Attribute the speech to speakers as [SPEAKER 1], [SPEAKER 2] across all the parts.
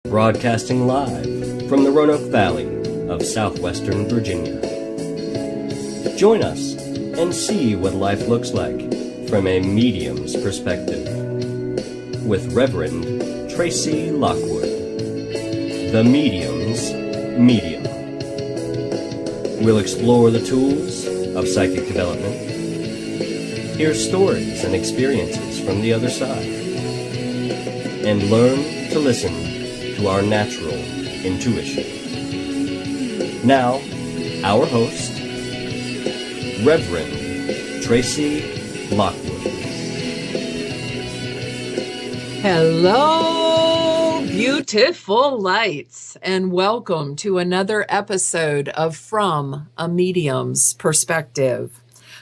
[SPEAKER 1] Broadcasting live from the Roanoke Valley of southwestern Virginia. Join us and see what life looks like from a medium's perspective with Reverend Tracey Lockwood, the medium's medium. We'll explore the tools of psychic development, hear stories and experiences from the other side, and learn to listen to our natural intuition. Now, our host, Reverend Tracey Lockwood.
[SPEAKER 2] Hello, beautiful lights, and welcome to another episode of From a Medium's Perspective.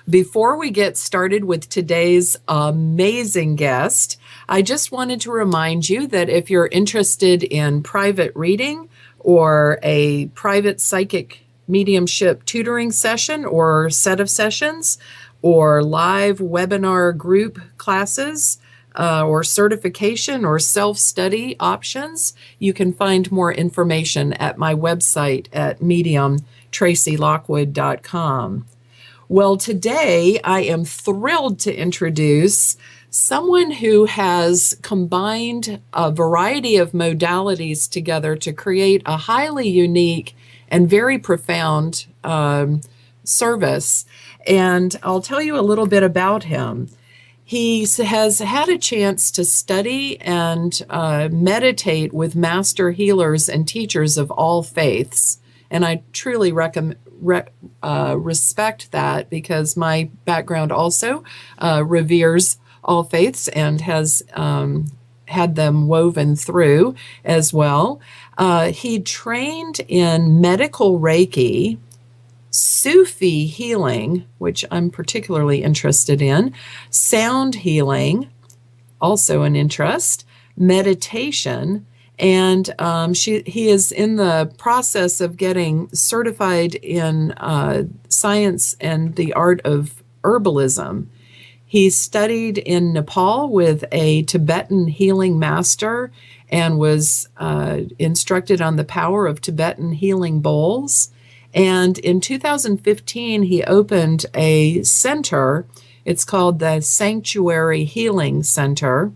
[SPEAKER 2] Before we get started with today's amazing guest, I just wanted to remind you that if you're interested in private reading or a private psychic mediumship tutoring session or set of sessions or live webinar group classes or certification or self-study options, you can find more information at my website at MEDIUMTraceyLockwood.com. Well, today I am thrilled to introduce someone who has combined a variety of modalities together to create a highly unique and very profound service. And I'll tell you a little bit about him. He has had a chance to study and meditate with master healers and teachers of all faiths. And I truly respect that because my background also reveres all faiths and has had them woven through as well. He trained in medical Reiki, Sufi healing, which I'm particularly interested in, sound healing, also an interest, meditation, and he is in the process of getting certified in science and the art of herbalism. He studied in Nepal with a Tibetan healing master and was instructed on the power of Tibetan healing bowls. And in 2015, he opened a center. It's called the Sanctuary Healing Center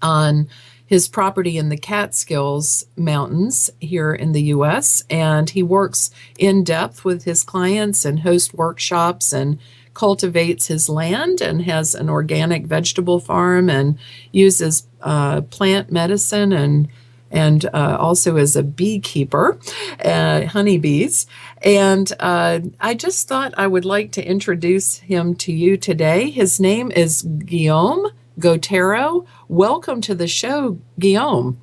[SPEAKER 2] on his property in the Catskills Mountains here in the U.S. And he works in depth with his clients and hosts workshops and cultivates his land and has an organic vegetable farm and uses plant medicine and also is a beekeeper, honeybees. And I just thought I would like to introduce him to you today. His name is Guillaume Gauthereau. Welcome to the show, Guillaume.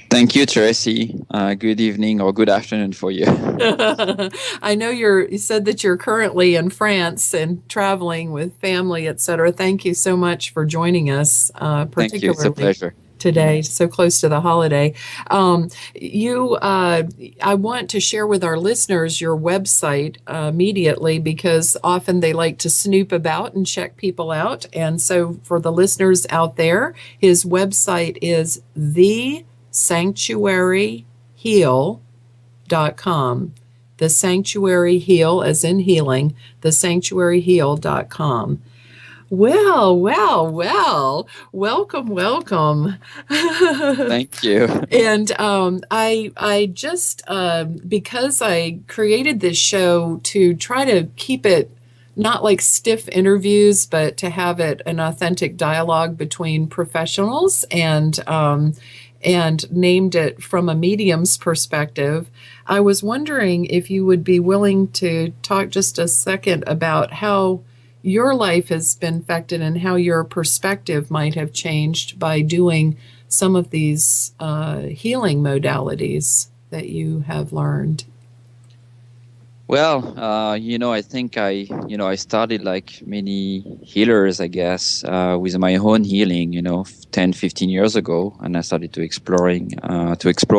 [SPEAKER 3] Thank you, Tracy. Good evening or good afternoon for you.
[SPEAKER 2] I know you said that you're currently in France and traveling with family, etc. Thank you so much for joining us, particularly
[SPEAKER 3] Thank you. It's a pleasure.
[SPEAKER 2] Today, so close to the holiday. I want to share with our listeners your website immediately because often they like to snoop about and check people out. And so for the listeners out there, his website is thesanctuaryheal.com. The Sanctuary Heal, as in healing, thesanctuaryheal.com. Well, welcome.
[SPEAKER 3] Thank you.
[SPEAKER 2] And I just, because I created this show to try to keep it not like stiff interviews, but to have it an authentic dialogue between professionals and named it From a Medium's Perspective, I was wondering if you would be willing to talk just a second about how your life has been affected and how your perspective might have changed by doing some of these healing modalities that you have learned.
[SPEAKER 3] Well, I think I started like many healers, I guess, with my own healing, 10, 15 years ago. And I started to explore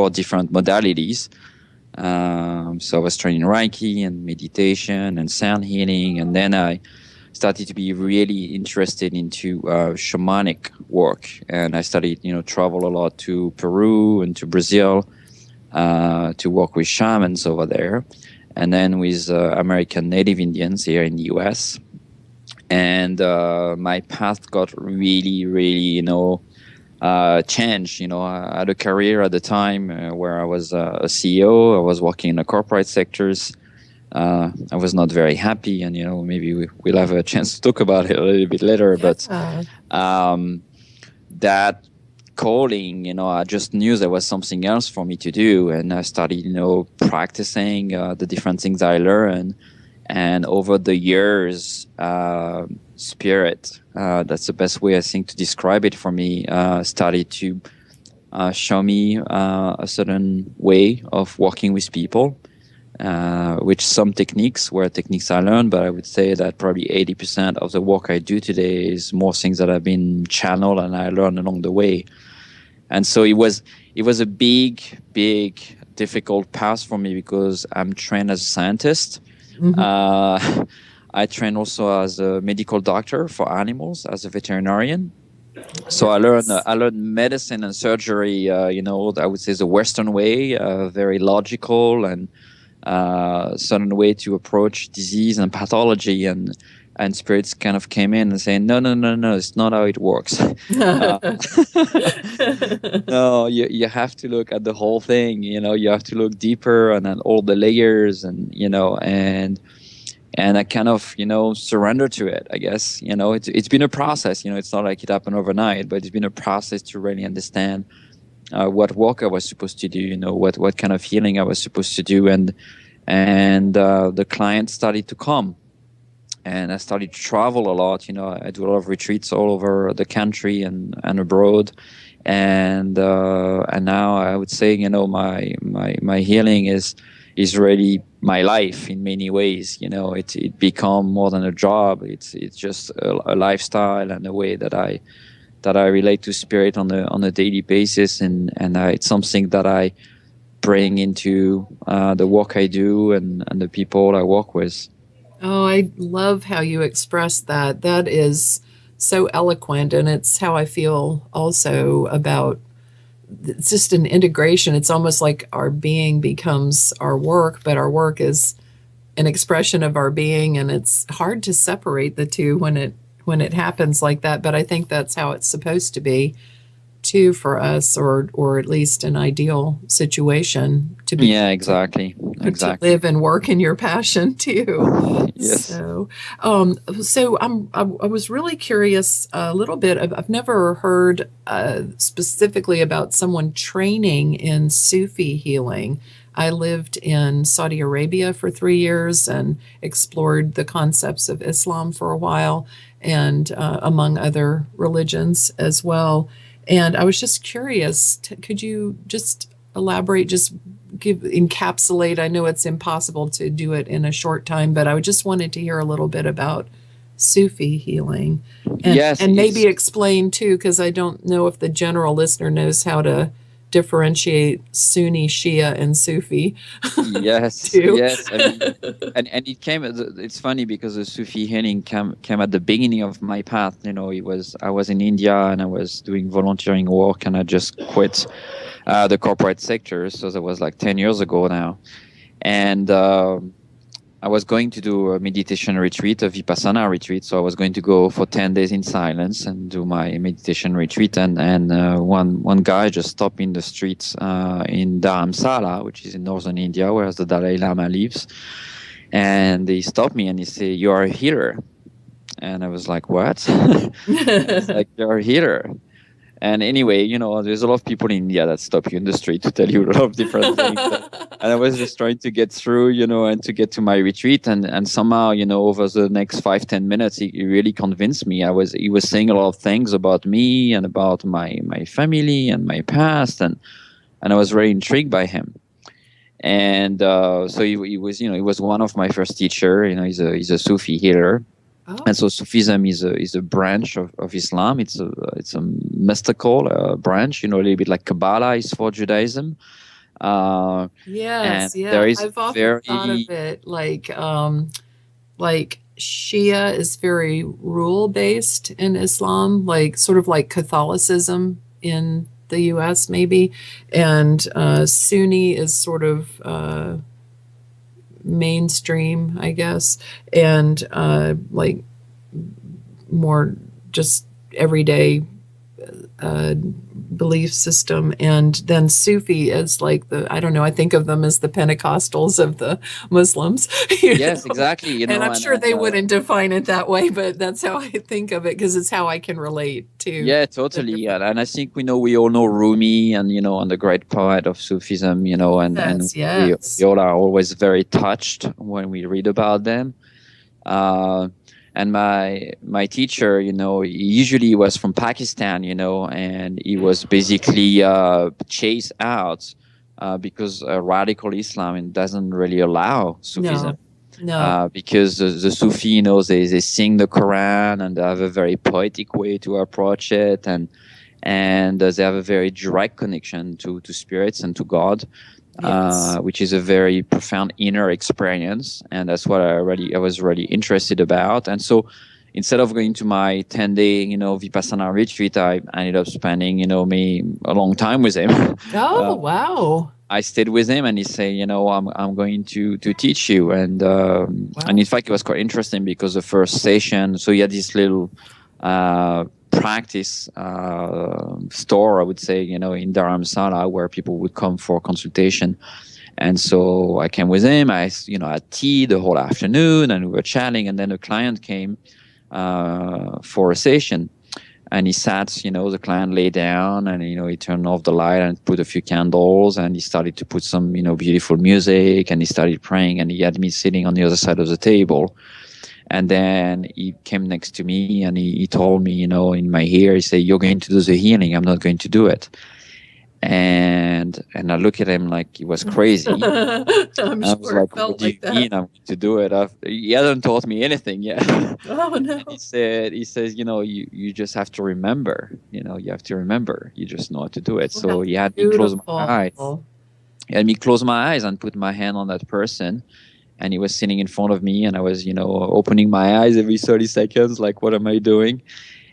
[SPEAKER 3] different modalities. So I was training Reiki and meditation and sound healing. And then I started to be really interested into shamanic work, and I started, travel a lot to Peru and to Brazil to work with shamans over there, and then with American Native Indians here in the U.S. And my path got really, really, changed. I had a career at the time where I was a CEO. I was working in the corporate sectors. I was not very happy, and maybe we'll have a chance to talk about it a little bit later.
[SPEAKER 2] Yeah.
[SPEAKER 3] But that calling, I just knew there was something else for me to do, and I started, practicing the different things I learned, and over the years, spirit, that's the best way I think to describe it for me, started to show me a certain way of working with people. Which some techniques were techniques I learned, but I would say that probably 80% of the work I do today is more things that have been channeled and I learned along the way. And so it was a big, difficult path for me because I'm trained as a scientist. Mm-hmm. I train also as a medical doctor for animals, as a veterinarian. So I learned medicine and surgery, I would say the Western way, very logical and certain way to approach disease and pathology, and spirits kind of came in and saying, no, it's not how it works. No, you have to look at the whole thing, you have to look deeper and at all the layers, and I kind of, surrender to it, I guess. It's been a process, it's not like it happened overnight, but it's been a process to really understand what work I was supposed to do, what kind of healing I was supposed to do. And the clients started to come, and I started to travel a lot. I do a lot of retreats all over the country and abroad. And now I would say, my healing is really my life in many ways. It become more than a job. It's just a lifestyle and a way that I relate to spirit on a daily basis, and it's something that I bring into the work I do and the people I work with.
[SPEAKER 2] Oh, I love how you express that. That is so eloquent, and it's how I feel also about. It's just an integration. It's almost like our being becomes our work, but our work is an expression of our being, and it's hard to separate the two when it happens like that. But I think that's how it's supposed to be too for us, or at least an ideal situation to be.
[SPEAKER 3] Yeah, exactly.
[SPEAKER 2] To live and work in your passion too.
[SPEAKER 3] Yes.
[SPEAKER 2] So I was really curious a little bit. I've never heard specifically about someone training in Sufi healing. I lived in Saudi Arabia for 3 years and explored the concepts of Islam for a while, and among other religions as well. And I was just curious, could you just elaborate, just encapsulate? I know it's impossible to do it in a short time, but I just wanted to hear a little bit about Sufi healing. And maybe explain too, because I don't know if the general listener knows how to differentiate Sunni, Shia, and Sufi.
[SPEAKER 3] Yes, yes. And it came. It's funny because the Sufi healing came at the beginning of my path. I was in India and I was doing volunteering work, and I just quit the corporate sector. So that was like 10 years ago now, and I was going to do a meditation retreat, a Vipassana retreat. So I was going to go for 10 days in silence and do my meditation retreat. And one guy just stopped in the streets in Dharamsala, which is in northern India, where the Dalai Lama lives. And he stopped me and he said, "You are a healer." And I was like, "What?" It's like, "You're a healer." And anyway, there's a lot of people in India that stop you in the street to tell you a lot of different things. And I was just trying to get through, and to get to my retreat. And somehow, over the next 5-10 minutes, he really convinced me. He was saying a lot of things about me and about my family and my past. And I was very intrigued by him. And so he was one of my first teachers. He's a Sufi healer. Oh. And so Sufism is a branch of Islam. It's a mystical branch, a little bit like Kabbalah is for Judaism.
[SPEAKER 2] Yes, yeah. I've often thought of it like Shia is very rule based in Islam, like sort of like Catholicism in the US maybe, and Sunni is sort of mainstream, I guess, and like more just everyday belief system. And then Sufi is like I don't know, I think of them as the Pentecostals of the Muslims.
[SPEAKER 3] Yes, exactly. You know,
[SPEAKER 2] And I'm sure they wouldn't define it that way, but that's how I think of it because it's how I can relate to.
[SPEAKER 3] Yeah, totally. And I think we all know Rumi and, and the great poet of Sufism,
[SPEAKER 2] Yes.
[SPEAKER 3] we all are always very touched when we read about them. And my teacher, he usually was from Pakistan, and he was basically chased out because radical Islam doesn't really allow Sufism.
[SPEAKER 2] No.
[SPEAKER 3] Because the Sufi, they sing the Quran and they have a very poetic way to approach it, and they have a very direct connection to spirits and to God.
[SPEAKER 2] Yes.
[SPEAKER 3] Which is a very profound inner experience, and that's what I was really interested about. And so, instead of going to my 10-day, Vipassana retreat, I ended up spending, me a long time with him.
[SPEAKER 2] Oh, wow!
[SPEAKER 3] I stayed with him, and he said, I'm going to teach you, and and in fact, it was quite interesting because the first session, so he had this little practice store, I would say, in Dharamsala, where people would come for consultation. And so I came with him. I had tea the whole afternoon, and we were chatting. And then a client came for a session, and he sat. The client lay down, and he turned off the light and put a few candles, and he started to put some beautiful music, and he started praying, and he had me sitting on the other side of the table. And then he came next to me and he told me, in my ear, he said, "You're going to do the healing. I'm not going to do it." And I look at him like he was crazy.
[SPEAKER 2] I'm
[SPEAKER 3] I was
[SPEAKER 2] sure
[SPEAKER 3] like,
[SPEAKER 2] it felt
[SPEAKER 3] "What do you
[SPEAKER 2] like that.
[SPEAKER 3] mean I'm going to do it?" He hasn't taught me anything yet.
[SPEAKER 2] Oh no!
[SPEAKER 3] He says, you just have to remember. You have to remember. You just know how to do it. So he had me close my eyes. He had me close my eyes and put my hand on that person. And he was sitting in front of me, and I was, opening my eyes every 30 seconds, like, what am I doing?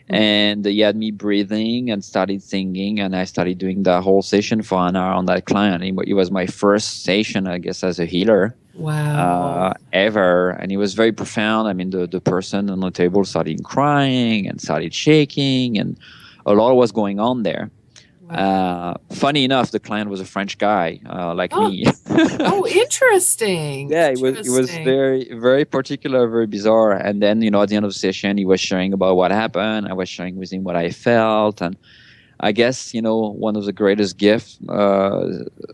[SPEAKER 3] And he had me breathing and started singing, and I started doing the whole session for an hour on that client. It was my first session, I guess, as a healer.
[SPEAKER 2] Wow.
[SPEAKER 3] Ever. And it was very profound. I mean, the person on the table started crying and started shaking, and a lot was going on there. Funny enough, the client was a French guy, like me.
[SPEAKER 2] Oh, interesting.
[SPEAKER 3] Yeah, it was very, very particular, very bizarre. And then, at the end of the session, he was sharing about what happened. I was sharing with him what I felt. And I guess, one of the greatest gifts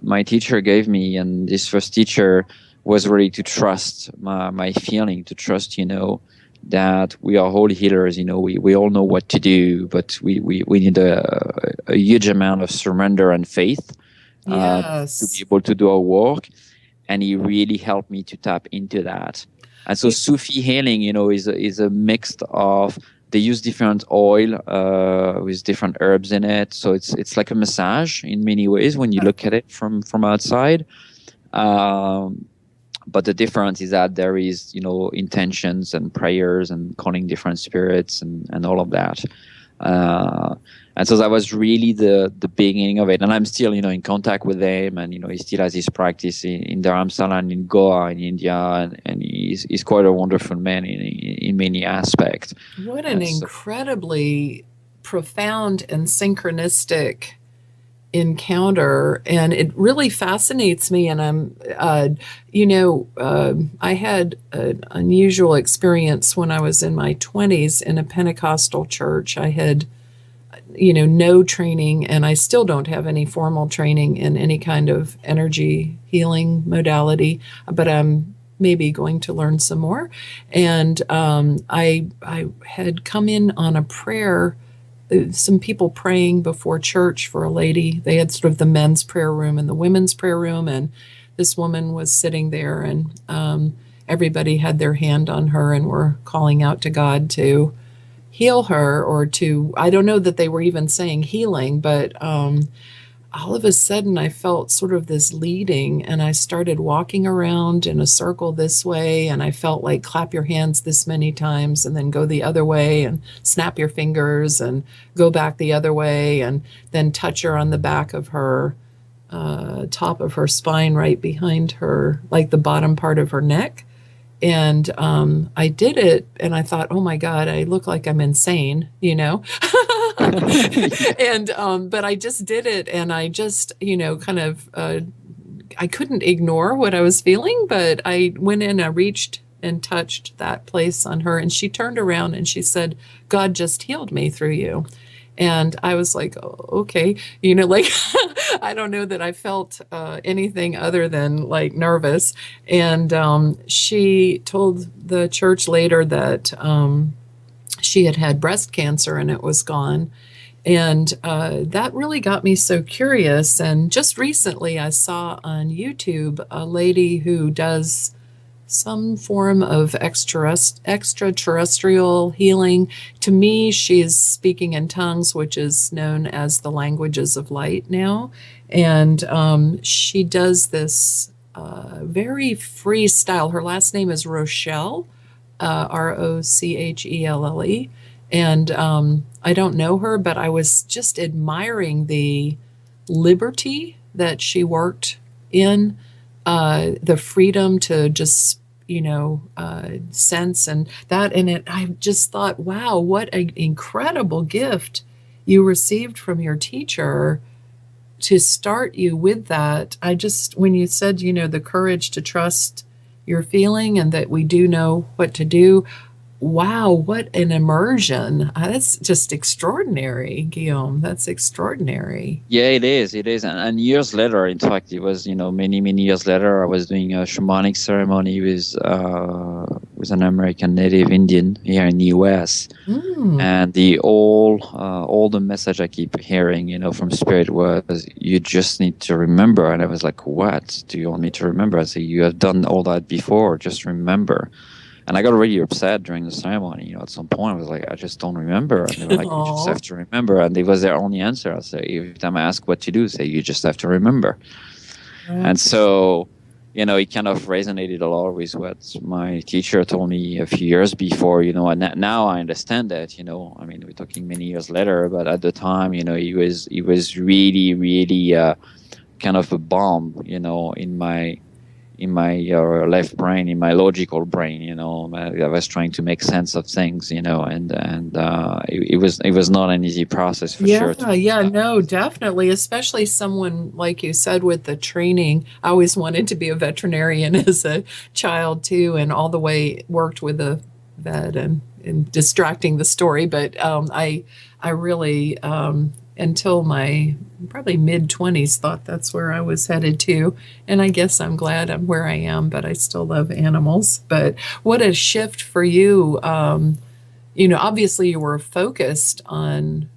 [SPEAKER 3] my teacher gave me, and this first teacher, was really to trust my feeling, to trust, that we are all healers. We all know what to do, but we need a huge amount of surrender and faith to be able to do our work. And he really helped me to tap into that. And so Sufi healing, is a mix of, they use different oil with different herbs in it. So it's like a massage in many ways when you look at it from outside. But the difference is that there is, intentions and prayers and calling different spirits and all of that. And so that was really the beginning of it. And I'm still, in contact with him, and, he still has his practice in Dharamsala and in Goa in India. And he's quite a wonderful man in many aspects.
[SPEAKER 2] What an incredibly profound and synchronistic encounter, and it really fascinates me. And I'm I had an unusual experience when I was in my 20s in a Pentecostal church. I had no training, and I still don't have any formal training in any kind of energy healing modality, but I'm maybe going to learn some more. And I had come in on a prayer, some people praying before church for a lady. They had sort of the men's prayer room and the women's prayer room, and this woman was sitting there, and everybody had their hand on her and were calling out to God to heal her, or to, I don't know that they were even saying healing, but all of a sudden I felt sort of this leading, and I started walking around in a circle this way, and I felt like clap your hands this many times and then go the other way and snap your fingers and go back the other way, and then touch her on the back of her top of her spine, right behind her, like the bottom part of her neck. And I did it, and I thought, oh my God, I look like I'm insane, you know? And, but I just did it, and I just, you know, kind of, I couldn't ignore what I was feeling, but I went in, I reached and touched that place on her, and she turned around and she said, God just healed me through you. And I was like, oh, okay, you know, like, I don't know that I felt anything other than like nervous. And she told the church later that she had had breast cancer and it was gone. And that really got me so curious. And just recently I saw on YouTube a lady who does some form of extraterrestrial healing. To me, she's speaking in tongues, which is known as the languages of light now. And she does this very free style. Her last name is Rochelle, Rochelle. And I don't know her, but I was just admiring the liberty that she worked in, the freedom to just, you know, sense and that. And I just thought, wow, what an incredible gift you received from your teacher to start you with that. I just, when you said, you know, the courage to trust your feeling and that we do know what to do. Wow, what an immersion. That's just extraordinary, Guillaume. That's extraordinary.
[SPEAKER 3] Yeah, it is. It is. And years later, in fact, it was, you know, many, many years later, I was doing a shamanic ceremony with an American Native Indian here in the US. And all the message I keep hearing, you know, from Spirit was, you just need to remember. And I was like, what do you want me to remember? I said, you have done all that before. Just remember. And I got really upset during the ceremony. You know, at some point I was like, I just don't remember. And they were like, you just have to remember. And it was their only answer. I say, every time I ask what to do, say, you just have to remember. And so, you know, it kind of resonated a lot with what my teacher told me a few years before, you know, and now I understand that, you know, I mean, we're talking many years later, but at the time, you know, it was really, really kind of a bomb, you know, in my left brain, in my logical brain, you know. I was trying to make sense of things, you know, and it was not an easy process for sure.
[SPEAKER 2] No, definitely, especially someone like you said with the training. I always wanted to be a veterinarian as a child too, and all the way worked with a vet and distracting the story. But I really until my probably mid-20s thought that's where I was headed to. And I guess I'm glad I'm where I am, but I still love animals. But what a shift for you. You know, obviously you were focused on,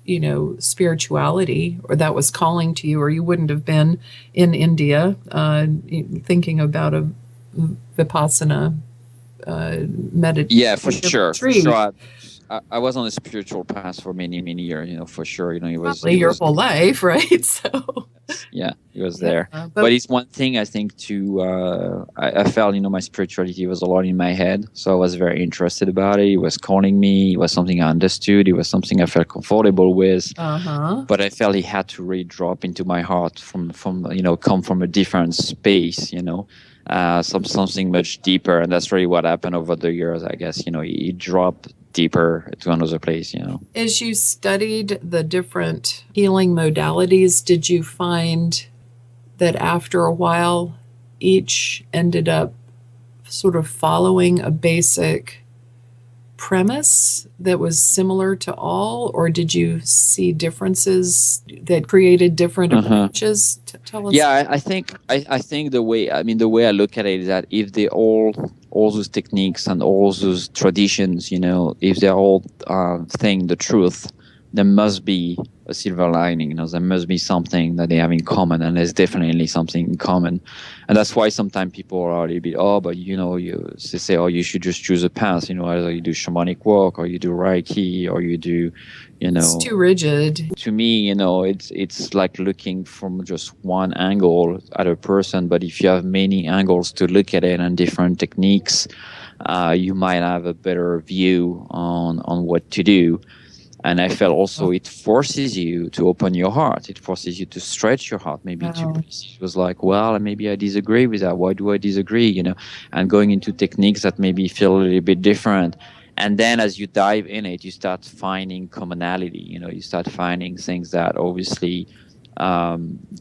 [SPEAKER 2] you know, spirituality, or that was calling to you, or you wouldn't have been in India thinking about a Vipassana meditation.
[SPEAKER 3] Yeah, for sure. I was on a spiritual path for many, many years, you know, for sure. You know, it was
[SPEAKER 2] your whole life, right? So
[SPEAKER 3] yeah, it was there. But it's one thing I think I felt, you know, my spirituality was a lot in my head. So I was very interested about it. It was calling me. It was something I understood. It was something I felt comfortable with. But I felt it had to really drop into my heart from you know, come from a different space, you know. Something much deeper. And that's really what happened over the years, I guess. You know, it dropped deeper to another place, you know.
[SPEAKER 2] As you studied the different healing modalities, did you find that after a while each ended up sort of following a basic premise that was similar to all, or did you see differences that created different approaches? Tell us.
[SPEAKER 3] Yeah, I think the way I look at it is that if they all those techniques and all those traditions, you know, if they're all saying the truth, there must be a silver lining. You know, there must be something that they have in common, and there's definitely something in common. And that's why sometimes people are a little bit, but you know, they say, you should just choose a path. You know, either you do shamanic work, or you do Reiki, or you do, you know.
[SPEAKER 2] It's too rigid.
[SPEAKER 3] To me, you know, it's like looking from just one angle at a person, but if you have many angles to look at it and different techniques, you might have a better view on what to do. And I felt also it forces you to open your heart. It forces you to stretch your heart. Maybe it was like, well, maybe I disagree with that. Why do I disagree? You know, and going into techniques that maybe feel a little bit different. And then as you dive in it, you start finding commonality. You know, you start finding things that obviously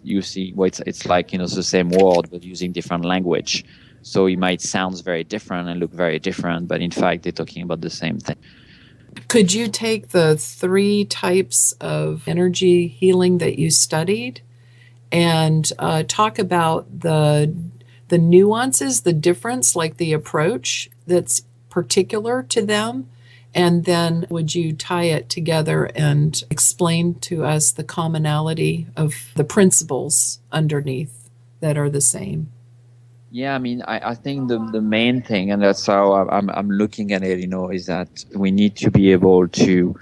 [SPEAKER 3] you see. Well, it's like, you know, it's the same word but using different language. So it might sound very different and look very different, but in fact, they're talking about the same thing.
[SPEAKER 2] Could you take the 3 types of energy healing that you studied and talk about the nuances, the difference, like the approach that's particular to them? And then would you tie it together and explain to us the commonality of the principles underneath that are the same?
[SPEAKER 3] Yeah, I mean, I think the main thing, and that's how I'm looking at it, you know, is that we need to be able to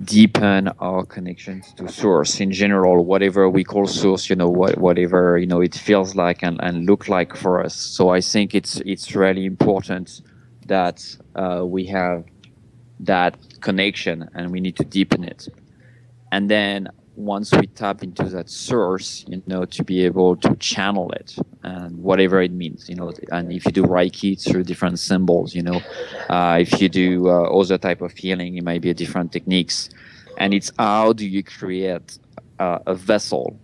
[SPEAKER 3] deepen our connections to source in general, whatever we call source, you know, whatever, you know, it feels like and look like for us. So I think it's really important that we have that connection and we need to deepen it. And then once we tap into that source, you know, to be able to channel it and whatever it means, you know, and if you do Reiki, it's through different symbols, you know, if you do other type of healing, it might be a different techniques. And it's how do you create a vessel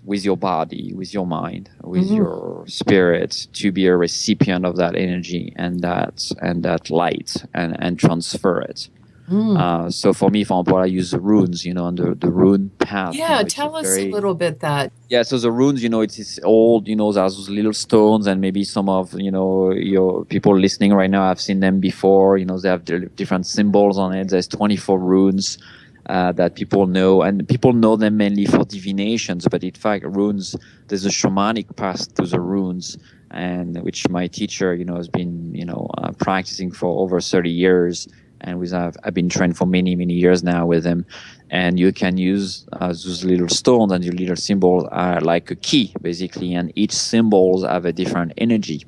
[SPEAKER 3] with your body, with your mind, with your spirit to be a recipient of that energy and that light and transfer it. So for me, for example, I use the runes, you know, and the rune path.
[SPEAKER 2] Yeah,
[SPEAKER 3] you know,
[SPEAKER 2] tell us a little bit that.
[SPEAKER 3] Yeah, so the runes, you know, it's old, you know, there's those little stones, and maybe some of, you know, your people listening right now have seen them before. You know, they have different symbols on it. There's 24 runes that people know, and people know them mainly for divinations, but in fact, runes, there's a shamanic path to the runes, and which my teacher, you know, has been, you know, practicing for over 30 years. And I've been trained for many, many years now with them. And you can use those little stones, and your little symbols are like a key, basically. And each symbols have a different energy.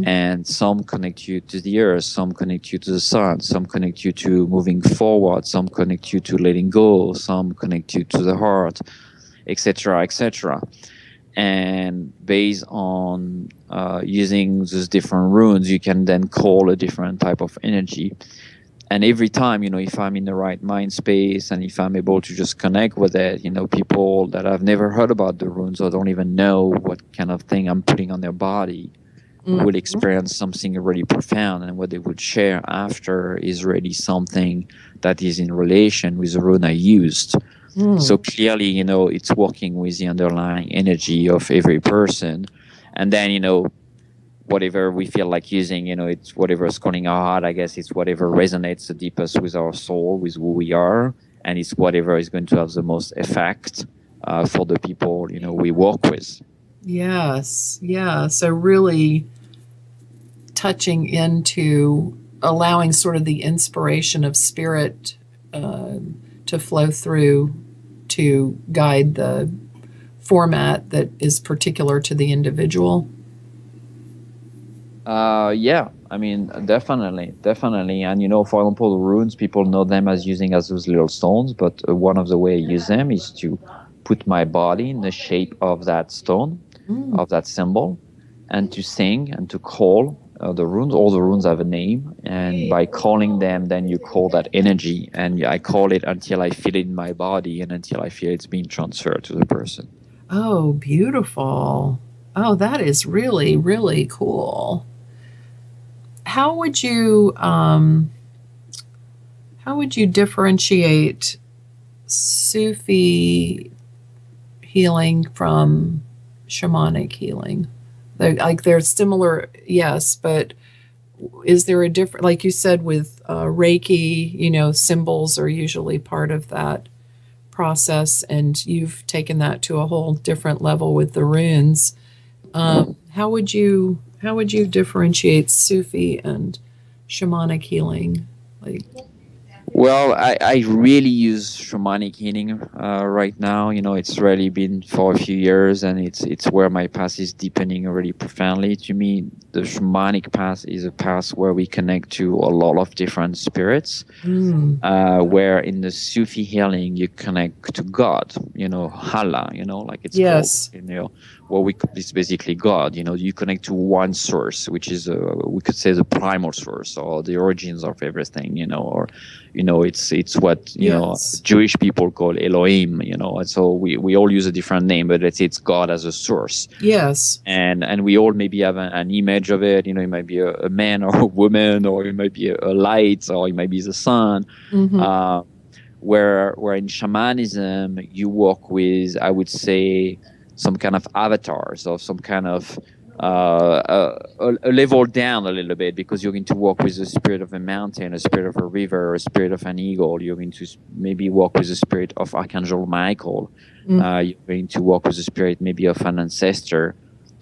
[SPEAKER 3] And some connect you to the earth, some connect you to the sun, some connect you to moving forward, some connect you to letting go, some connect you to the heart, etc., etc. And based on using those different runes, you can then call a different type of energy. And every time, you know, if I'm in the right mind space and if I'm able to just connect with it, you know, people that have never heard about the runes or don't even know what kind of thing I'm putting on their body will experience something really profound. And what they would share after is really something that is in relation with the rune I used. So clearly, you know, it's working with the underlying energy of every person. And then, you know, whatever we feel like using, you know, it's whatever is calling our heart. I guess it's whatever resonates the deepest with our soul, with who we are, and it's whatever is going to have the most effect for the people, you know, we work with.
[SPEAKER 2] Yes, yeah. So really touching into allowing sort of the inspiration of spirit to flow through to guide the format that is particular to the individual.
[SPEAKER 3] Yeah, I mean, definitely. And, you know, for example, the runes, people know them as using as those little stones, but one of the way I use them is to put my body in the shape of that stone, of that symbol, and to sing and to call the runes. All the runes have a name, and by calling them, then you call that energy, and I call it until I feel it in my body and until I feel it's being transferred to the person.
[SPEAKER 2] Oh, beautiful. Oh, that is really, really cool. How would you differentiate Sufi healing from shamanic healing? They're similar, yes, but is there a different, like you said, with Reiki, you know, symbols are usually part of that process, and you've taken that to a whole different level with the runes. How would you differentiate Sufi and shamanic healing?
[SPEAKER 3] Well, I really use shamanic healing right now. It's really been for a few years, and it's where my path is deepening really profoundly. To me, the shamanic path is a path where we connect to a lot of different spirits. Where in the Sufi healing you connect to God, Allah, like it's
[SPEAKER 2] Yes.
[SPEAKER 3] called, it's basically God. You connect to one source, which is we could say the primal source or the origins of everything, or it's what
[SPEAKER 2] Yes.
[SPEAKER 3] Jewish people call Elohim, and so we all use a different name, but let's say it's God as a source.
[SPEAKER 2] Yes.
[SPEAKER 3] And we all maybe have an image of it. It might be a man or a woman, or it might be a light, or it might be the sun. Where in shamanism you work with, I would say, some kind of avatars or some kind of a level down a little bit, because you're going to work with the spirit of a mountain, a spirit of a river, a spirit of an eagle. You're going to maybe work with the spirit of Archangel Michael. You're going to work with the spirit maybe of an ancestor.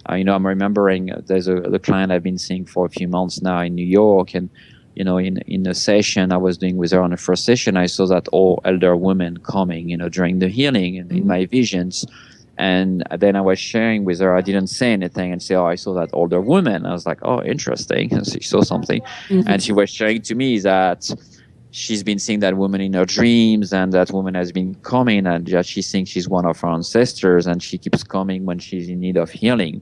[SPEAKER 3] I'm remembering there's the client I've been seeing for a few months now in New York, and in a session I was doing with her on the first session, I saw that all elder women coming, during the healing and in my visions. And then I was sharing with her. I didn't say anything and say, "Oh, I saw that older woman." I was like, "Oh, interesting." And she saw something, and she was sharing to me that she's been seeing that woman in her dreams, and that woman has been coming, and that she thinks she's one of her ancestors, and she keeps coming when she's in need of healing.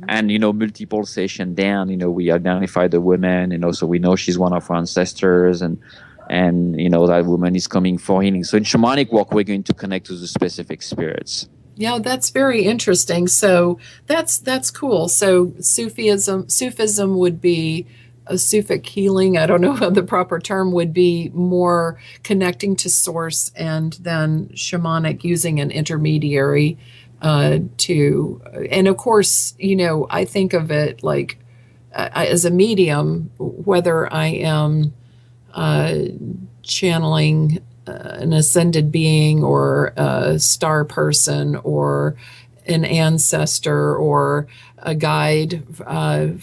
[SPEAKER 3] And multiple sessions down, we identify the woman, so we know she's one of our ancestors, and that woman is coming for healing. So in shamanic work, we're going to connect to the specific spirits.
[SPEAKER 2] Yeah, that's very interesting. So that's cool. So Sufism would be a Sufic healing. I don't know how the proper term would be, more connecting to source, and then shamanic using an intermediary and of course, I think of it like as a medium, whether I am channeling an ascended being or a star person or an ancestor or a guide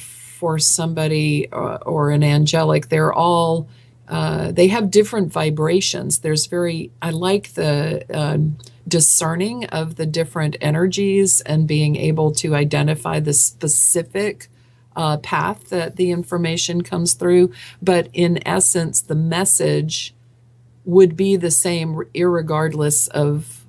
[SPEAKER 2] for somebody or an angelic. They're all they have different vibrations. I like the discerning of the different energies and being able to identify the specific path that the information comes through. But in essence, the message would be the same irregardless of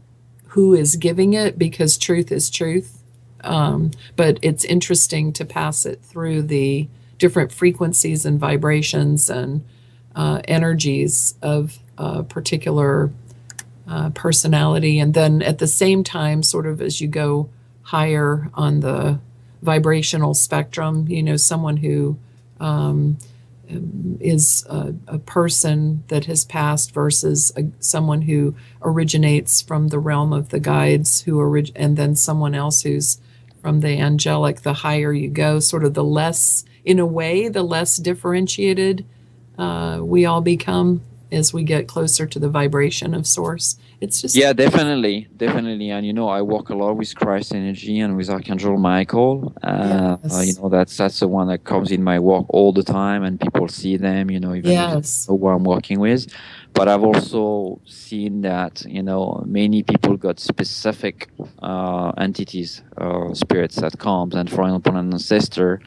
[SPEAKER 2] who is giving it, because truth is truth. But it's interesting to pass it through the different frequencies and vibrations and energies of a particular personality. And then at the same time, sort of as you go higher on the vibrational spectrum, someone who is a person that has passed versus someone who originates from the realm of the guides, and then someone else who's from the angelic. The higher you go, sort of the less, in a way, the less differentiated we all become as we get closer to the vibration of source. It's just
[SPEAKER 3] definitely. And I work a lot with Christ energy and with Archangel Michael.
[SPEAKER 2] Yes.
[SPEAKER 3] That's the one that comes in my work all the time, and people see them, even if they don't know who I'm working with. But I've also seen that many people got specific entities or spirits that comes, and for example, an ancestor.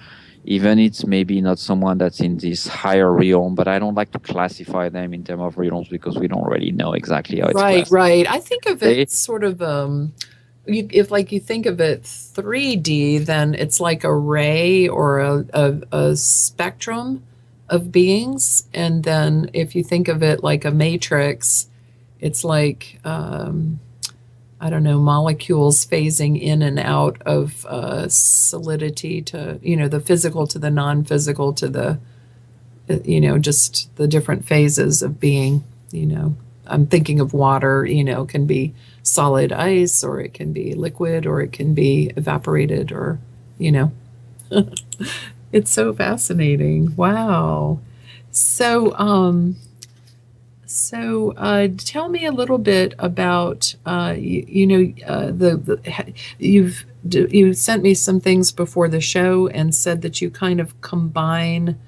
[SPEAKER 3] Even it's maybe not someone that's in this higher realm, but I don't like to classify them in terms of realms because we don't really know exactly how it's classified.
[SPEAKER 2] Right. I think of it sort of if you think of it 3D, then it's like a ray or a spectrum of beings, and then if you think of it like a matrix, it's like I don't know, molecules phasing in and out of solidity to, the physical to the non-physical to the, just the different phases of being, I'm thinking of water, can be solid ice, or it can be liquid, or it can be evaporated, or, it's so fascinating. Wow. So tell me a little bit about, you sent me some things before the show and said that you kind of combine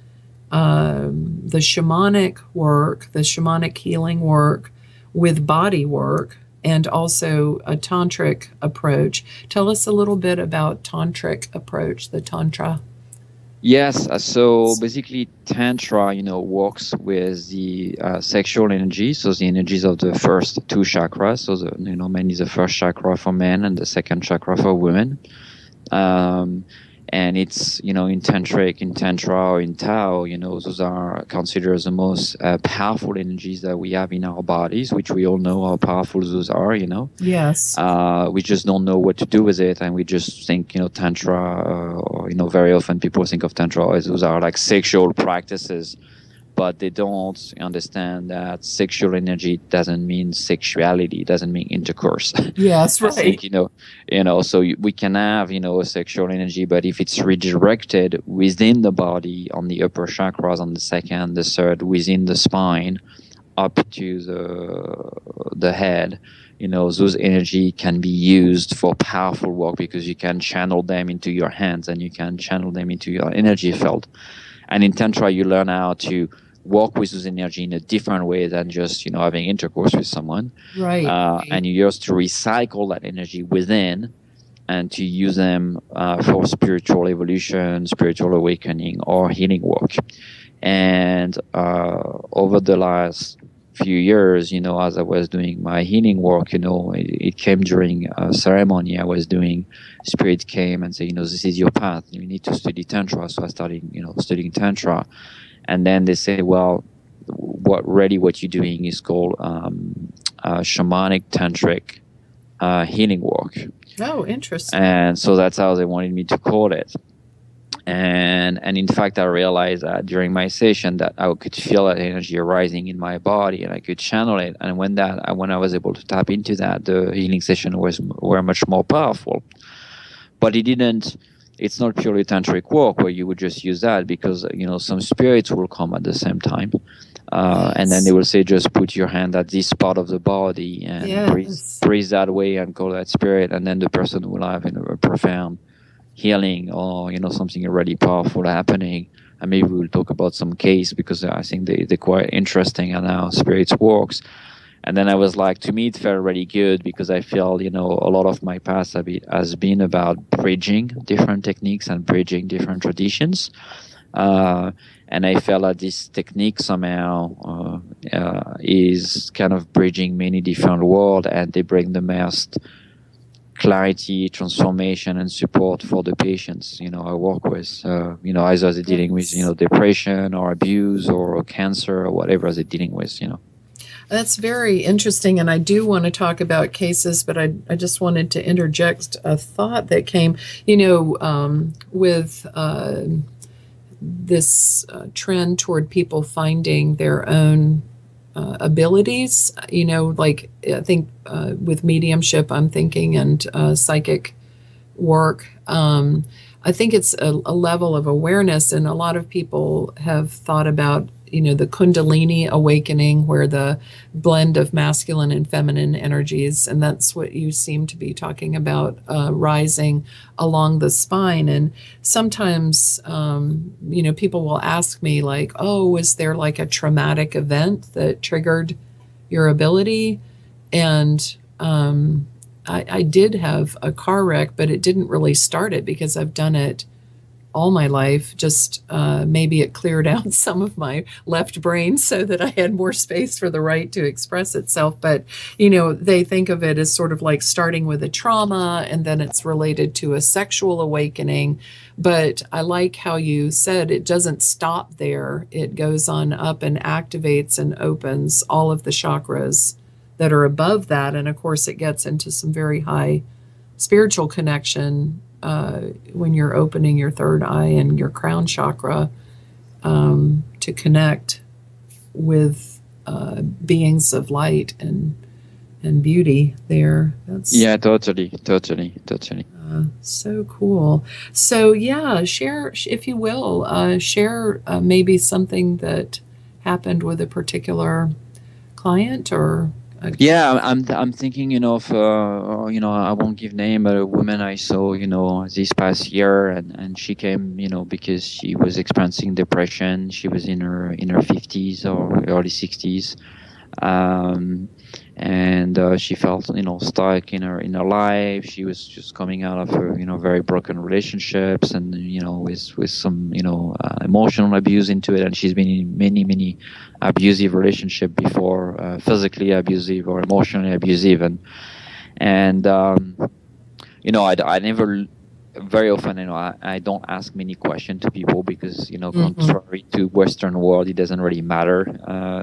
[SPEAKER 2] the shamanic work, the shamanic healing work with body work, and also a tantric approach. Tell us a little bit about tantric approach, the tantra.
[SPEAKER 3] Yes, so basically Tantra, works with the sexual energy, so the energies of the first two chakras, so mainly the first chakra for men and the second chakra for women. And it's, in Tantric, in Tantra, or in Tao, those are considered the most powerful energies that we have in our bodies, which we all know how powerful those are,
[SPEAKER 2] Yes.
[SPEAKER 3] We just don't know what to do with it. And we just think, Tantra, or, very often people think of Tantra as those are like sexual practices. But they don't understand that sexual energy doesn't mean sexuality, doesn't mean intercourse.
[SPEAKER 2] Yes, right.
[SPEAKER 3] I think, so we can have, a sexual energy, but if it's redirected within the body, on the upper chakras, on the second, the third, within the spine, up to the head, those energy can be used for powerful work, because you can channel them into your hands and you can channel them into your energy field. And in Tantra, you learn how to work with those energy in a different way than just, having intercourse with someone.
[SPEAKER 2] Right.
[SPEAKER 3] And you use to recycle that energy within and to use them for spiritual evolution, spiritual awakening, or healing work. And over the last few years, as I was doing my healing work, it came during a ceremony I was doing. Spirit came and said, this is your path. You need to study Tantra. So I started, studying Tantra. And then they say, well, what you're doing is called Shamanic Tantric healing work.
[SPEAKER 2] Oh, interesting.
[SPEAKER 3] And so that's how they wanted me to call it. And in fact, I realized that during my session that I could feel that energy arising in my body, and I could channel it. And when I was able to tap into that, the healing session were much more powerful. But it's not purely tantric work where you would just use that, because some spirits will come at the same time, and then they will say, just put your hand at this part of the body and breathe that way and call that spirit, and then the person will have a profound healing, or something really powerful happening. And maybe we'll talk about some case, because I think they're quite interesting and how spirits works. And then I was like, to me, it felt really good, because I feel, a lot of my past has been about bridging different techniques and bridging different traditions. And I felt that this technique somehow is kind of bridging many different worlds, and they bring the most clarity, transformation, and support for the patients, I work with, either they're dealing with, depression or abuse or cancer or whatever they're dealing with,
[SPEAKER 2] That's very interesting, and I do want to talk about cases, but I just wanted to interject a thought that came, with this trend toward people finding their own abilities, like I think with mediumship, I'm thinking, and psychic work. I think it's a level of awareness, and a lot of people have thought about the Kundalini awakening, where the blend of masculine and feminine energies, and that's what you seem to be talking about, rising along the spine. And sometimes, people will ask me like, oh, was there like a traumatic event that triggered your ability? And I did have a car wreck, but it didn't really start it, because I've done it all my life. Just maybe it cleared out some of my left brain so that I had more space for the right to express itself. But, they think of it as sort of like starting with a trauma, and then it's related to a sexual awakening. But I like how you said it doesn't stop there. It goes on up and activates and opens all of the chakras that are above that. And of course, it gets into some very high spiritual connection when you're opening your third eye and your crown chakra to connect with beings of light and beauty there.
[SPEAKER 3] Yeah, totally.
[SPEAKER 2] So cool. So yeah, share, if you will, share maybe something that happened with a particular client, or
[SPEAKER 3] Yeah, I'm thinking, of I won't give name, but a woman I saw, this past year, and she came, because she was experiencing depression. She was in her 50s or early 60s, um, and she felt, stuck in her life. She was just coming out of her, very broken relationships, and with some emotional abuse into it, and she's been in many abusive relationship before, physically abusive or emotionally abusive, and I never, very often, I don't ask many questions to people because, contrary to Western world, it doesn't really matter.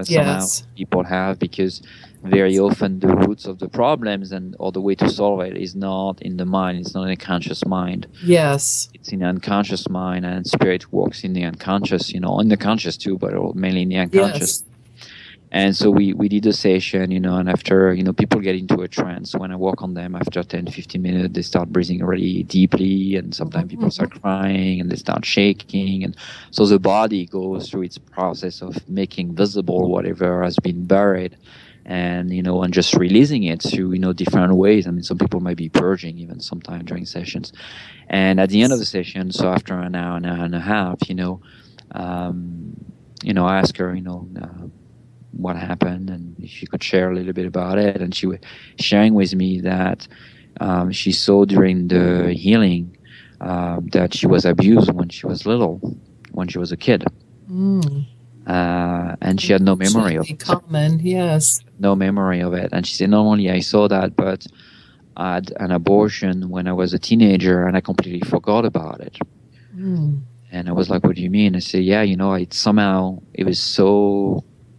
[SPEAKER 3] Somehow people have, because very often the roots of the problems or the way to solve it is not in the mind. It's not in the conscious mind.
[SPEAKER 2] Yes.
[SPEAKER 3] It's in the unconscious mind, and spirit works in the unconscious, in the conscious too, but mainly in the unconscious. Yes. And so we did a session, and after, people get into a trance. When I work on them, after 10, 15 minutes, they start breathing really deeply, and sometimes people start crying and they start shaking. And so the body goes through its process of making visible whatever has been buried, and, and just releasing it through, different ways. I mean, some people might be purging even sometime during sessions. And at the end of the session, so after an hour and a half, I ask her, what happened, and if she could share a little bit about it. And she was sharing with me that she saw during the healing that she was abused when she was little, when she was a kid. And she had no memory of it.
[SPEAKER 2] Common, yes.
[SPEAKER 3] No memory of it. And she said, not only I saw that, but I had an abortion when I was a teenager, and I completely forgot about it. And I was like, what do you mean? I said, yeah,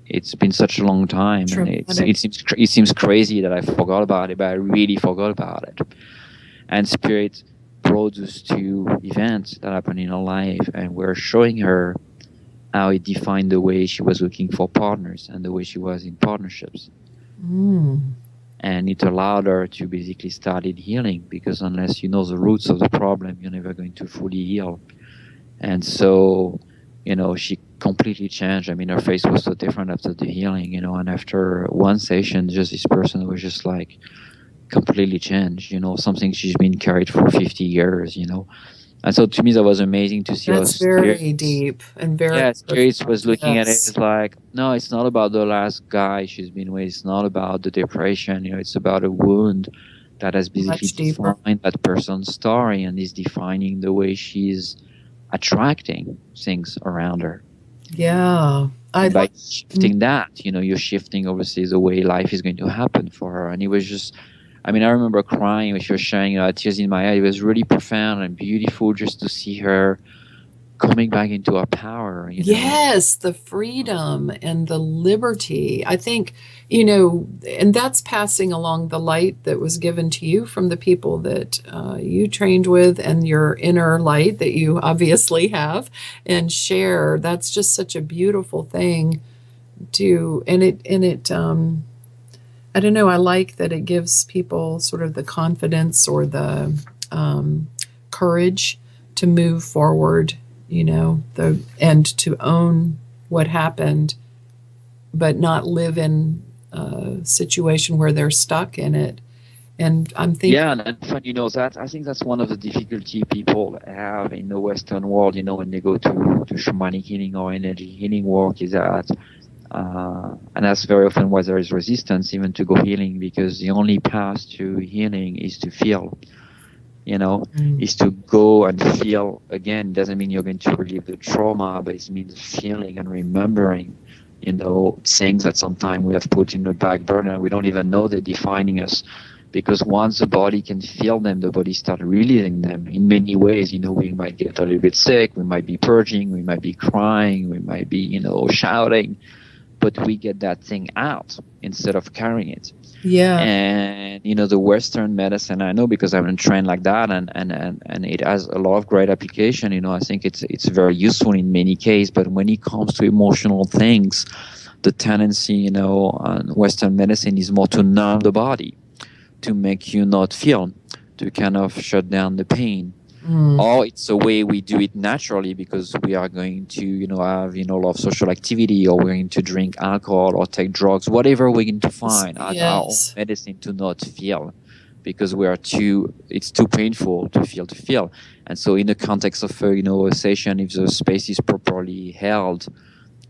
[SPEAKER 3] it's been such a long time, and it seems crazy that I forgot about it, but I really forgot about it. And Spirit brought us to events that happened in her life, and we're showing her how it defined the way she was looking for partners and the way she was in partnerships. And it allowed her to basically start healing, because unless you know the roots of the problem, you're never going to fully heal. And so, she completely changed. I mean, her face was so different after the healing, and after one session, just this person was just like completely changed, something she's been carried for 50 years, And so to me, that was amazing to see.
[SPEAKER 2] That's very deep and very...
[SPEAKER 3] Yeah, Spirit was looking at it. It's like, no, it's not about the last guy she's been with. It's not about the depression. It's about a wound that has basically defined that person's story and is defining the way she's attracting things around her.
[SPEAKER 2] Yeah.
[SPEAKER 3] By shifting that, you're shifting, obviously, the way life is going to happen for her. And it was just, I remember crying when she was sharing, tears in my eye. It was really profound and beautiful just to see her coming back into her power.
[SPEAKER 2] Yes, the freedom and the liberty. I think, and that's passing along the light that was given to you from the people that you trained with, and your inner light that you obviously have and share. That's just such a beautiful thing to, and it I don't know, I like that it gives people sort of the confidence or the courage to move forward, and to own what happened, but not live in a situation where they're stuck in it. And I'm thinking...
[SPEAKER 3] Yeah, and funny, that I think that's one of the difficulty people have in the Western world, when they go to shamanic healing or energy healing work, is that and that's very often why there is resistance even to go healing, because the only path to healing is to feel, is to go and feel again. Doesn't mean you're going to relieve the trauma, but it means feeling and remembering, things that sometimes we have put in the back burner. We don't even know they're defining us, because once the body can feel them, the body starts releasing them in many ways. We might get a little bit sick, we might be purging, we might be crying, we might be, shouting, but we get that thing out instead of carrying it.
[SPEAKER 2] Yeah.
[SPEAKER 3] And, the Western medicine, I know because I've been trained like that, and it has a lot of great application. I think it's very useful in many cases, but when it comes to emotional things, the tendency, on Western medicine is more to numb the body, to make you not feel, to kind of shut down the pain. or it's a way we do it naturally because we are going to, have, a lot of social activity, or we're going to drink alcohol or take drugs, whatever we're going to find as our own medicine to not feel, because it's too painful to feel. And so in the context of, a session, if the space is properly held,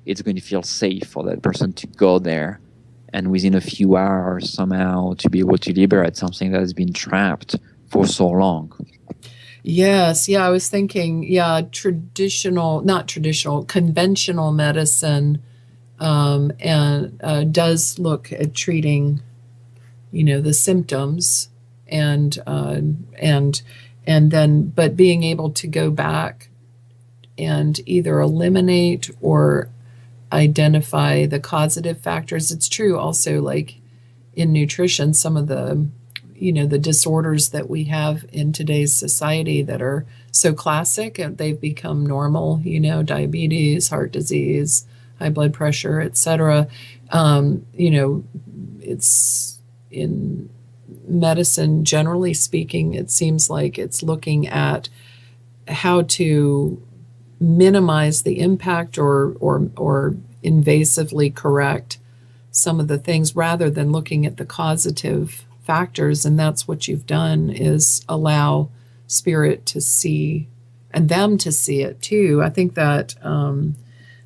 [SPEAKER 3] it's going to feel safe for that person to go there. And within a few hours, somehow, to be able to liberate something that has been trapped for so long.
[SPEAKER 2] Yes. Yeah. I was thinking, conventional medicine and does look at treating, the symptoms and then, but being able to go back and either eliminate or identify the causative factors. It's true also, like in nutrition, some of the the disorders that we have in today's society that are so classic and they've become normal, diabetes, heart disease, high blood pressure, etc. It's in medicine, generally speaking, it seems like it's looking at how to minimize the impact or invasively correct some of the things rather than looking at the causative factors. And that's what you've done, is allow spirit to see and them to see it too. I think that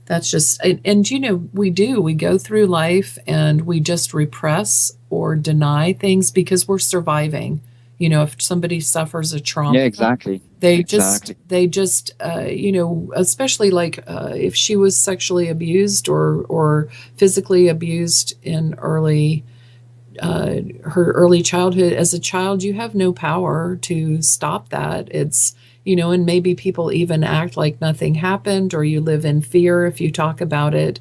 [SPEAKER 2] that's just, and we go through life and we just repress or deny things because we're surviving. If somebody suffers a trauma,
[SPEAKER 3] exactly.
[SPEAKER 2] They just, especially like if she was sexually abused or physically abused in her early childhood. As a child, you have no power to stop that. It's, and maybe people even act like nothing happened, or you live in fear if you talk about it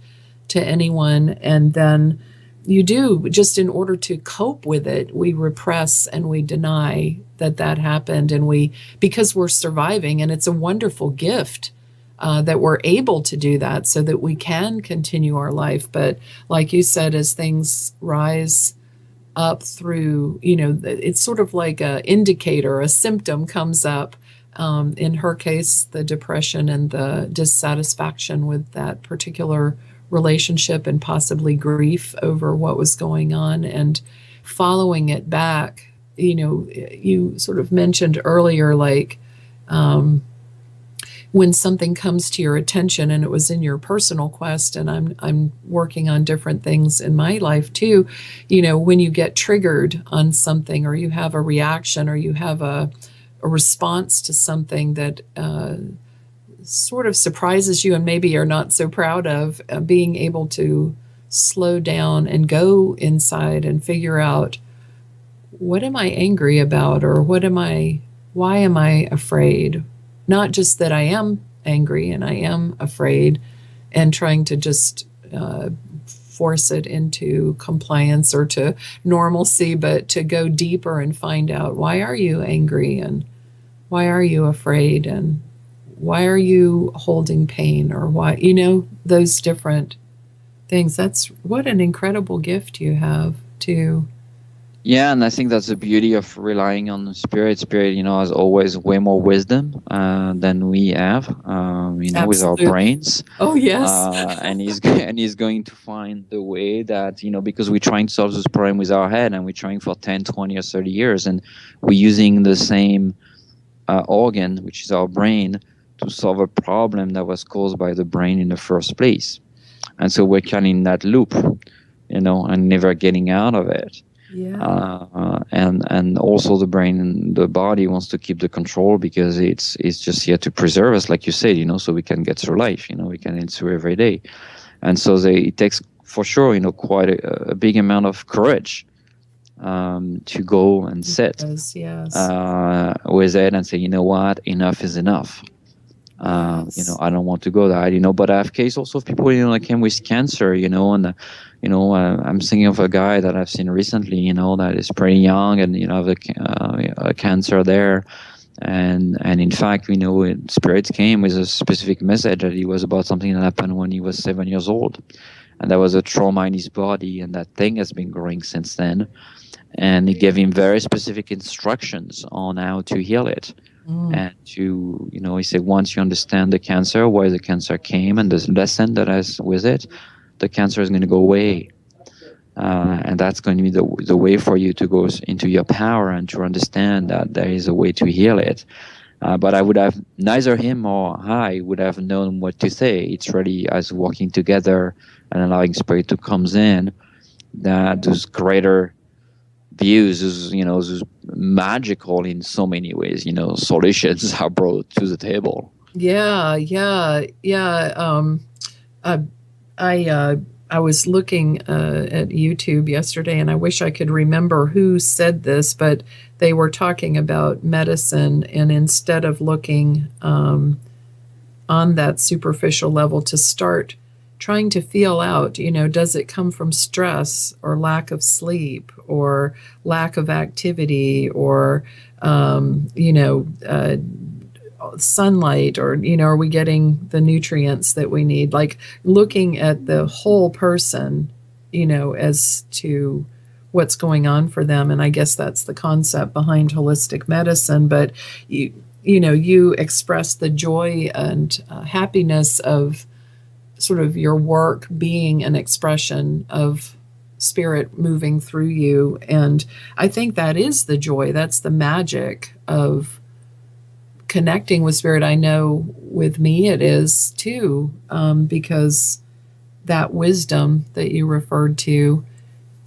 [SPEAKER 2] to anyone. And then you do, just in order to cope with it, we repress and we deny that happened. And because we're surviving, and it's a wonderful gift that we're able to do that so that we can continue our life. But like you said, as things rise up through, it's sort of like a indicator, a symptom comes up. In her case, the depression and the dissatisfaction with that particular relationship and possibly grief over what was going on, and following it back. You sort of mentioned earlier, like when something comes to your attention, and it was in your personal quest, and I'm working on different things in my life too, when you get triggered on something, or you have a reaction, or you have a response to something that sort of surprises you and maybe you're not so proud of, being able to slow down and go inside and figure out, what am I angry about, or why am I afraid? Not just that I am angry and I am afraid and trying to just force it into compliance or to normalcy, but to go deeper and find out, why are you angry, and why are you afraid, and why are you holding pain, or why, those different things. That's what an incredible gift you have too.
[SPEAKER 3] Yeah, and I think that's the beauty of relying on the spirit. Spirit, has always way more wisdom than we have, with our brains.
[SPEAKER 2] Oh, yes.
[SPEAKER 3] And he's going to find the way that, because we're trying to solve this problem with our head, and we're trying for 10, 20, or 30 years, and we're using the same organ, which is our brain, to solve a problem that was caused by the brain in the first place. And so we're kind of in that loop, and never getting out of it.
[SPEAKER 2] Yeah.
[SPEAKER 3] And also the brain and the body wants to keep the control because it's just here to preserve us, like you said, so we can get through life, we can get through every day. And so it takes for sure, quite a big amount of courage to go and sit with it and say, what, enough is enough.
[SPEAKER 2] Yes.
[SPEAKER 3] I don't want to go there, but I have case also of people, that came with cancer, and I'm thinking of a guy that I've seen recently, that is pretty young, and have a cancer there, and in fact, spirits came with a specific message that it was about something that happened when he was 7 years old, and there was a trauma in his body, and that thing has been growing since then, and it gave him very specific instructions on how to heal it. And to, he said, once you understand the cancer, why the cancer came, and the lesson that is with it, the cancer is going to go away. And that's going to be the way for you to go into your power and to understand that there is a way to heal it. But I would have, neither him or I would have known what to say. It's really us working together and allowing spirit to come in, that those greater views, those magical in so many ways, solutions are brought to the table.
[SPEAKER 2] Yeah. I was looking at YouTube yesterday, and I wish I could remember who said this, but they were talking about medicine, and instead of looking on that superficial level, to start trying to feel out, does it come from stress or lack of sleep or lack of activity or, sunlight, or are we getting the nutrients that we need? Like looking at the whole person, as to what's going on for them. And I guess that's the concept behind holistic medicine. But you express the joy and happiness of sort of your work being an expression of spirit moving through you. And I think that is the joy. That's the magic of connecting with spirit. I know with me it is too, because that wisdom that you referred to,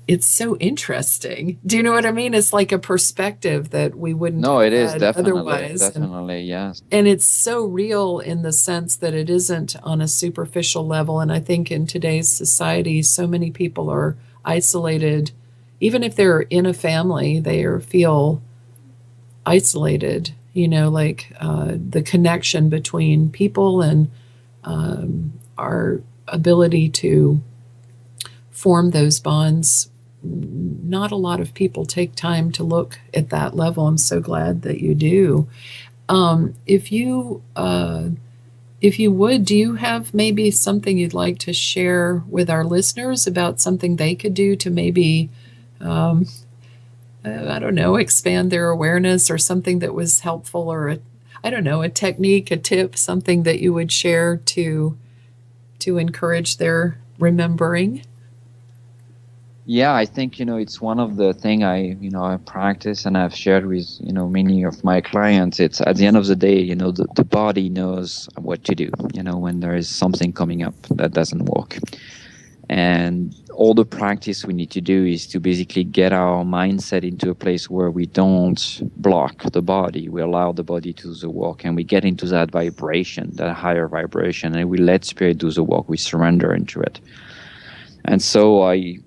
[SPEAKER 2] it's so interesting. Do you know what I mean? It's like a perspective that we wouldn't
[SPEAKER 3] No, it is definitely,
[SPEAKER 2] otherwise.
[SPEAKER 3] Definitely, yes.
[SPEAKER 2] And it's so real in the sense that it isn't on a superficial level. And I think in today's society, so many people are isolated. Even if they're in a family, they feel isolated. The connection between people and our ability to form those bonds. Not a lot of people take time to look at that level. I'm so glad that you do. If you would, do you have maybe something you'd like to share with our listeners about something they could do to maybe, I don't know, expand their awareness, or something that was helpful, or a technique, a tip, something that you would share to encourage their remembering?
[SPEAKER 3] Yeah, I think, it's one of the thing I practice and I've shared with, many of my clients. It's at the end of the day, the body knows what to do, when there is something coming up that doesn't work. And all the practice we need to do is to basically get our mindset into a place where we don't block the body. We allow the body to do the work, and we get into that vibration, that higher vibration, and we let spirit do the work. We surrender into it. And so I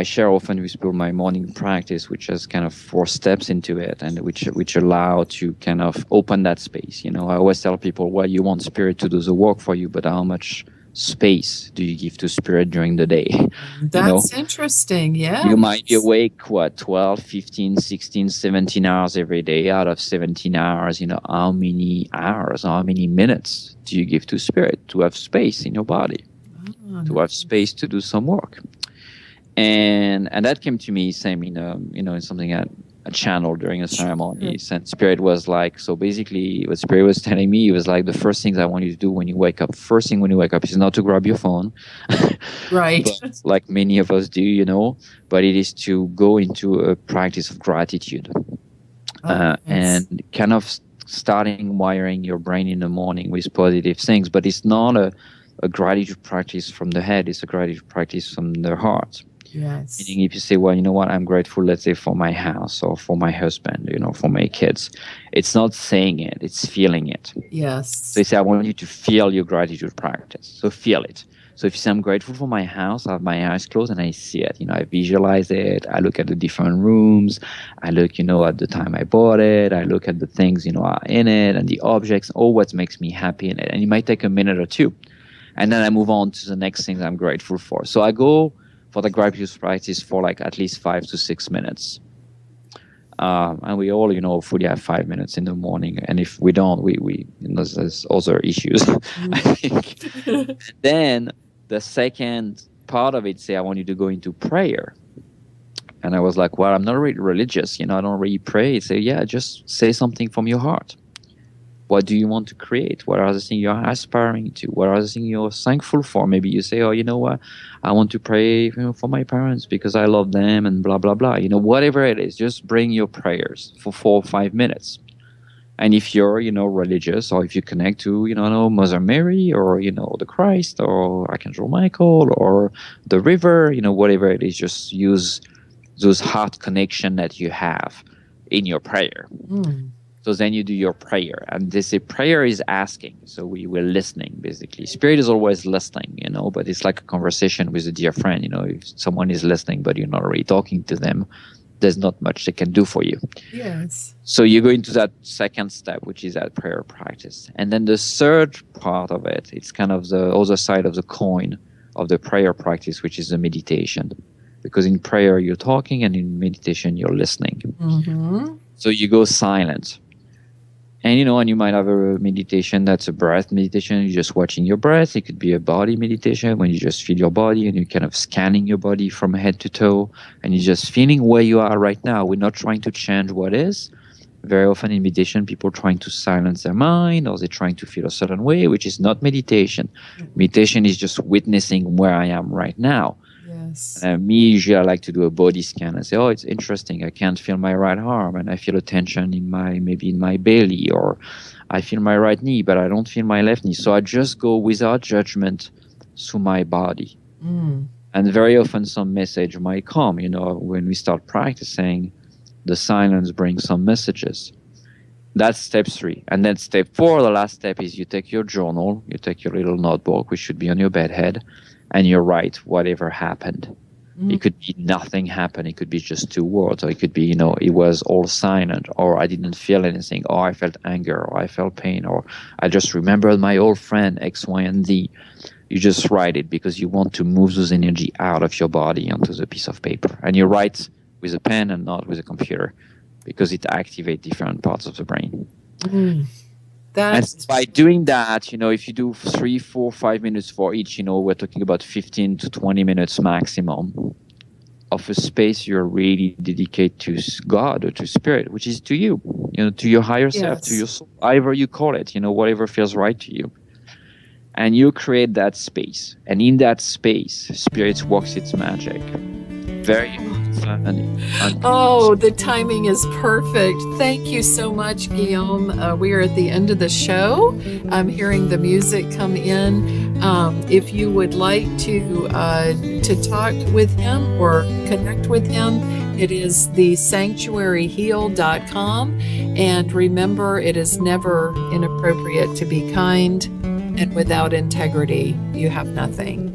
[SPEAKER 3] share often with people my morning practice, which has kind of 4 steps into it, and which allow to kind of open that space. I always tell people, well, you want spirit to do the work for you, but how much space do you give to spirit during the day?
[SPEAKER 2] That's interesting. Yeah.
[SPEAKER 3] You might be awake, 12, 15, 16, 17 hours every day. Out of 17 hours, how many hours, how many minutes do you give to spirit to have space in your body, to have space to do some work? And that came to me same in something at a channel during a ceremony. And spirit was like, so basically what spirit was telling me, it was like, the first things I want you to do when you wake up, first thing when you wake up is not to grab your phone.
[SPEAKER 2] Right.
[SPEAKER 3] But, like many of us do, but it is to go into a practice of gratitude.
[SPEAKER 2] Yes.
[SPEAKER 3] And kind of starting wiring your brain in the morning with positive things. But it's not a gratitude practice from the head, it's a gratitude practice from the heart.
[SPEAKER 2] Yes.
[SPEAKER 3] Meaning if you say, well, you know what, I'm grateful, let's say, for my house or for my husband, for my kids. It's not saying it, it's feeling it.
[SPEAKER 2] Yes.
[SPEAKER 3] So you say, I want you to feel your gratitude practice. So feel it. So if you say, I'm grateful for my house, I have my eyes closed and I see it. I visualize it. I look at the different rooms. I look, at the time I bought it. I look at the things, are in it and the objects, all what makes me happy in it. And it might take a minute or two. And then I move on to the next things I'm grateful for. So I go for the gratitude practice for like at least 5 to 6 minutes. And we all, hopefully have 5 minutes in the morning. And if we don't, there's other issues, I think. Then the second part of it, say, I want you to go into prayer. And I was like, well, I'm not really religious. I don't really pray. Say, yeah, just say something from your heart. What do you want to create? What are the things you're aspiring to? What are the things you're thankful for? Maybe you say, oh, you know what? I want to pray for my parents because I love them and blah, blah, blah. Whatever it is, just bring your prayers for 4 or 5 minutes. And if you're, religious, or if you connect to, Mother Mary, or, the Christ, or Archangel Michael, or the river, whatever it is, just use those heart connection that you have in your prayer. So then you do your prayer, and they say prayer is asking. So we're listening, basically. Spirit is always listening, but it's like a conversation with a dear friend. If someone is listening, but you're not really talking to them, there's not much they can do for you.
[SPEAKER 2] Yes.
[SPEAKER 3] So you go into that second step, which is that prayer practice. And then the third part of it, it's kind of the other side of the coin of the prayer practice, which is the meditation. Because in prayer, you're talking, and in meditation, you're listening.
[SPEAKER 2] Mm-hmm.
[SPEAKER 3] So you go silent. And, and you might have a meditation that's a breath meditation. You're just watching your breath. It could be a body meditation when you just feel your body and you're kind of scanning your body from head to toe. And you're just feeling where you are right now. We're not trying to change what is. Very often in meditation, people are trying to silence their mind, or they're trying to feel a certain way, which is not meditation. Meditation is just witnessing where I am right now.
[SPEAKER 2] Yes.
[SPEAKER 3] Me, usually I like to do a body scan and say, oh, it's interesting. I can't feel my right arm, and I feel a tension in my belly, or I feel my right knee, but I don't feel my left knee. So I just go without judgment through my body. And very often some message might come, when we start practicing, the silence brings some messages. That's step 3. And then step 4, the last step, is you take your journal, you take your little notebook, which should be on your bedhead, and you write whatever happened. It could be nothing happened. It could be just 2 words, or it could be, it was all silent, or I didn't feel anything, or I felt anger, or I felt pain, or I just remembered my old friend X, Y, and Z. You just write it because you want to move those energy out of your body onto the piece of paper. And you write with a pen and not with a computer, because it activates different parts of the brain. And by doing that, if you do 3, 4, 5 minutes for each, we're talking about 15 to 20 minutes maximum of a space you're really dedicated to God or to Spirit, which is to you, to your higher self, to your soul, however you call it, whatever feels right to you. And you create that space. And in that space, Spirit works its magic. Very fun.
[SPEAKER 2] Oh, the timing is perfect. Thank you so much, Guillaume. We are at the end of the show. I'm hearing the music come in. If you would like to talk with him or connect with him, it is thesanctuaryheal.com. And remember, it is never inappropriate to be kind, and without integrity, you have nothing.